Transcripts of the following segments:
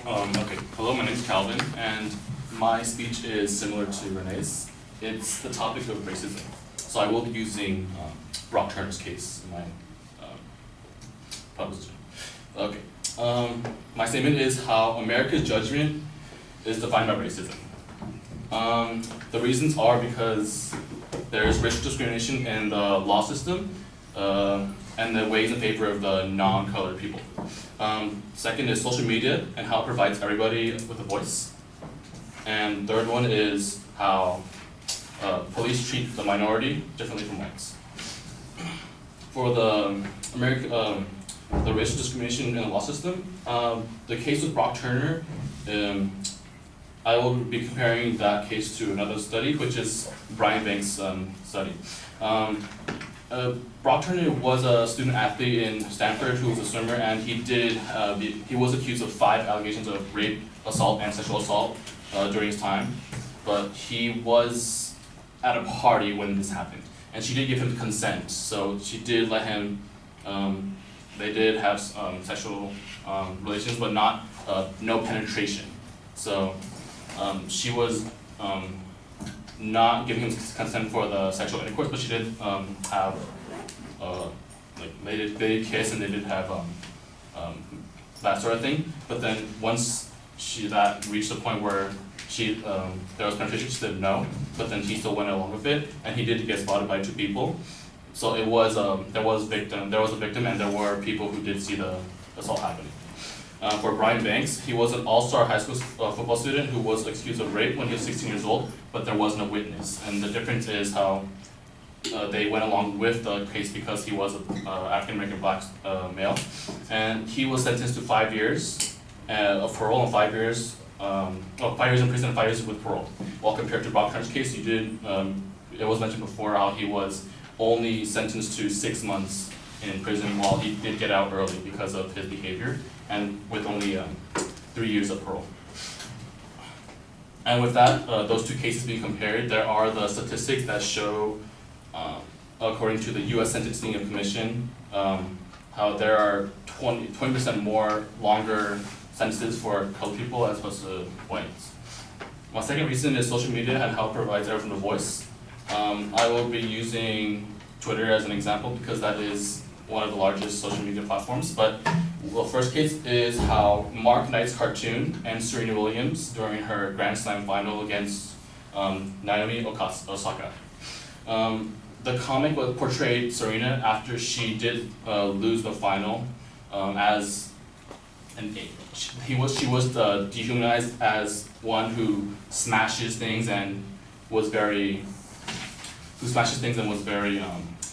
Okay. Hello, my name is Calvin, and my speech is similar to Renee's. It's the topic of racism. So I will be using Brock Turner's case in my proposition. Okay. My statement is how America's judgment is defined by racism. The reasons are because there's racial discrimination in the law system, and the ways in favor of the non-colored people. Second is social media and how it provides everybody with a voice. And third one is how police treat the minority differently from whites. For the the racial discrimination in the law system, the case with Brock Turner, I will be comparing that case to another study, which is Brian Banks' study. Brock Turner was a student athlete in Stanford who was a swimmer, and he was accused of 5 allegations of rape, assault, and sexual assault during his time. But he was at a party when this happened, and she did give him consent. So she did let him. They did have sexual relations, but not no penetration. So she was not giving him consent for the sexual intercourse, but she did have they did kiss, and they did have that sort of thing. But then once that reached the point where there was penetration, she said no, but then he still went along with it, and he did get spotted by 2 people. So it was there was a victim, and there were people who did see the assault happening. For Brian Banks, he was an all-star high school football student who was accused of rape when he was 16 years old, but there was no witness. And the difference is how they went along with the case because he was an African-American black male. And he was sentenced to 5 years of parole and 5 years, 5 years in prison and 5 years with parole. While compared to Brock Turner's case, it was mentioned before how he was only sentenced to 6 months in prison, while he did get out early because of his behavior, and with only 3 years of parole. And with that, those 2 cases being compared, there are the statistics that show, according to the U.S. Sentencing Commission, how there are 20% more longer sentences for colored people as opposed to whites. My second reason is social media and how it provides everyone a voice. I will be using Twitter as an example because that is one of the largest social media platforms. But the first case is how Mark Knight's cartoon and Serena Williams during her Grand Slam final against Naomi Osaka. The comic portrayed Serena after she did lose the final as she was dehumanized as one who smashes things and was very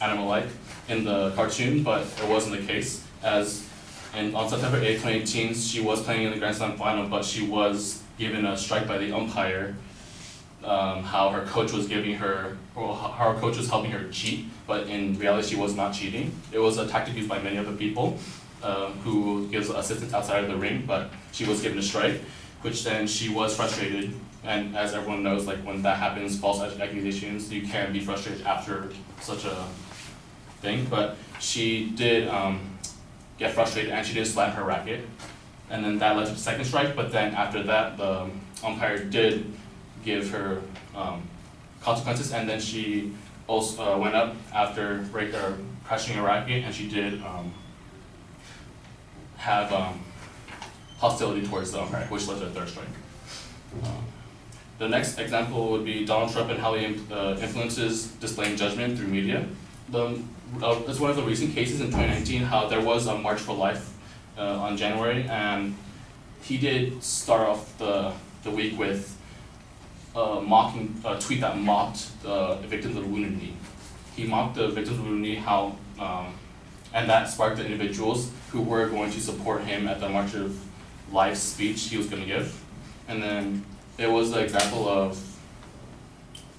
animal-like in the cartoon, but it wasn't the case. On September 8, 2018, she was playing in the Grand Slam final, but she was given a strike by the umpire. How her coach was how her coach was helping her cheat, but in reality she was not cheating. It was a tactic used by many other people who gives assistance outside of the ring, but she was given a strike, which then she was frustrated. And as everyone knows, like when that happens, false accusations, you can be frustrated after such a thing. But she did get frustrated, and she did slam her racket, and then that led to the second strike. But then after that, the umpire did give her consequences, and then she also went up after crashing her racket, and she did have hostility towards the umpire, which led to a third strike. The next example would be Donald Trump and how he influences displaying judgment through media. It's one of the recent cases in 2019 how there was a March for Life on January, and he did start off the week with a tweet that mocked the victims of Wounded Knee. He mocked the victims of Wounded Knee, and that sparked the individuals who were going to support him at the March of Life speech he was going to give. And then it was the example of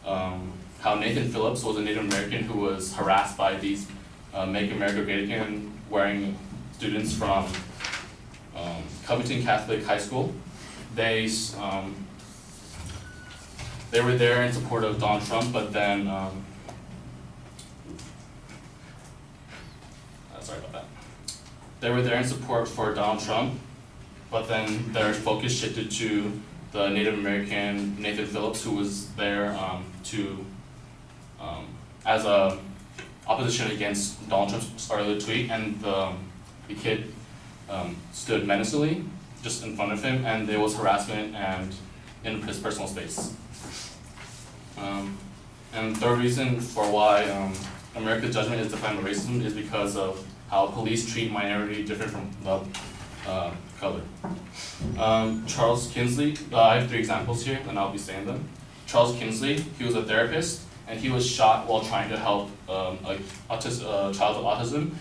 how Nathan Phillips was a Native American who was harassed by these Make America Great Again wearing students from Covington Catholic High School. They were there in support of Donald Trump, but then sorry about that. They were there in support for Donald Trump, but then their focus shifted to the Native American Nathan Phillips, who was there as a opposition against Donald Trump's earlier tweet, and the kid stood menacingly just in front of him, and there was harassment and in his personal space. And the third reason for why America's judgment is defined by racism is because of how police treat minority different from the color. Charles Kinsley, I have 3 examples here, and I'll be saying them. Charles Kinsley, he was a therapist, and he was shot while trying to help a child with autism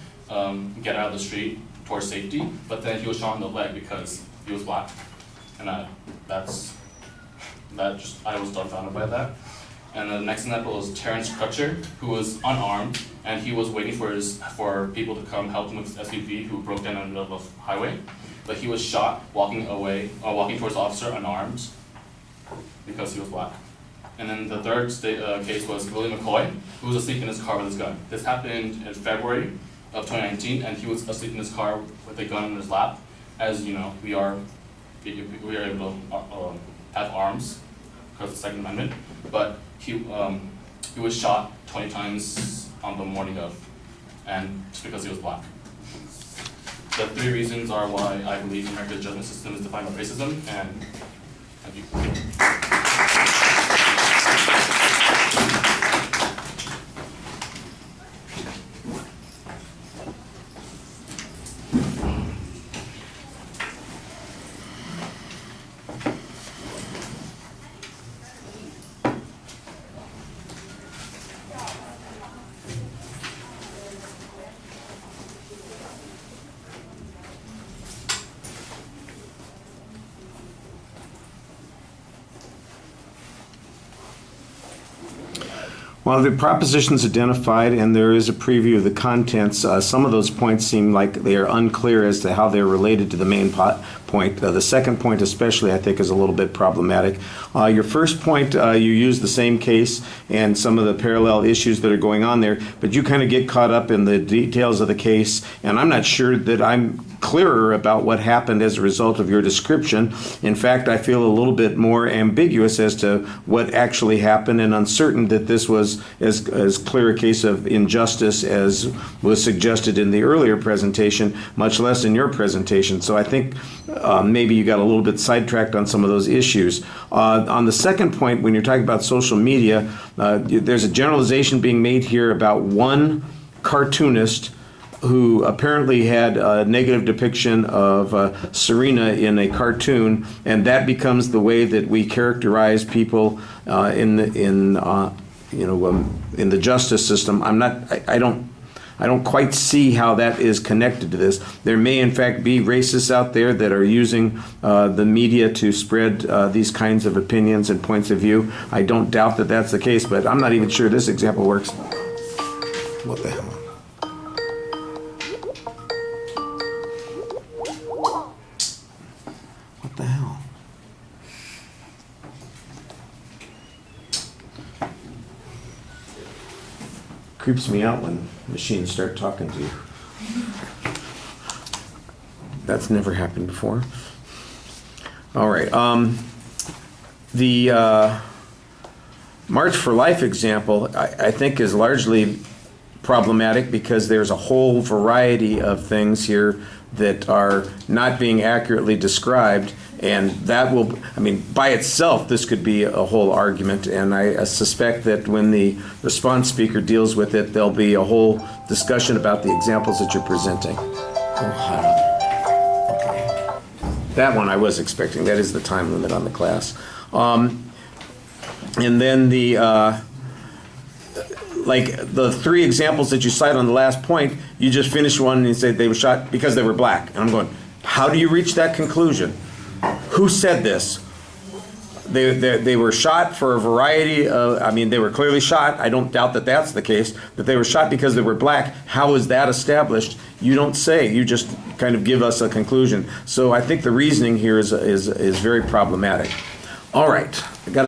get out of the street towards safety, but then he was shot in the leg because he was black, and I was dumbfounded by that. And the next example is Terrence Crutcher, who was unarmed, and he was waiting for people to come help him with his SUV, who broke down in the middle of the highway, but he was shot walking towards the officer unarmed because he was black. And then the third case was William McCoy, who was asleep in his car with his gun. This happened in February of 2019, and he was asleep in his car with a gun in his lap. As you know, we are able to have arms because of the Second Amendment, but he was shot 20 times on the morning of, and just because he was black. The 3 reasons are why I believe America's judgment system is defined by racism, and thank you. Well, the propositions identified, and there is a preview of the contents. Some of those points seem like they are unclear as to how they're related to the main point. The second point especially, I think, is a little bit problematic. Your first point, you use the same case and some of the parallel issues that are going on there, but you kind of get caught up in the details of the case, and I'm not sure that I'm clearer about what happened as a result of your description. In fact, I feel a little bit more ambiguous as to what actually happened, and uncertain that this was as clear a case of injustice as was suggested in the earlier presentation, much less in your presentation. So I think maybe you got a little bit sidetracked on some of those issues. On the second point, when you're talking about social media, there's a generalization being made here about one cartoonist who apparently had a negative depiction of Serena in a cartoon, and that becomes the way that we characterize people in the justice system. I don't quite see how that is connected to this. There may in fact be racists out there that are using the media to spread these kinds of opinions and points of view. I don't doubt that that's the case, but I'm not even sure this example works. What the hell? What the hell? Creeps me out when machines start talking to you. That's never happened before. All right. The March for Life example, I think, is largely problematic because there's a whole variety of things here that are not being accurately described, and that will, by itself, this could be a whole argument, and I suspect that when the response speaker deals with it, there'll be a whole discussion about the examples that you're presenting. Oh, okay. That one I was expecting. That is the time limit on the class. And then the three examples that you cite on the last point, you just finished one and you say they were shot because they were black. And I'm going, how do you reach that conclusion? Who said this? They were shot for a variety of, they were clearly shot. I don't doubt that that's the case, that they were shot because they were black. How is that established? You don't say. You just kind of give us a conclusion. So I think the reasoning here is very problematic. All right. I got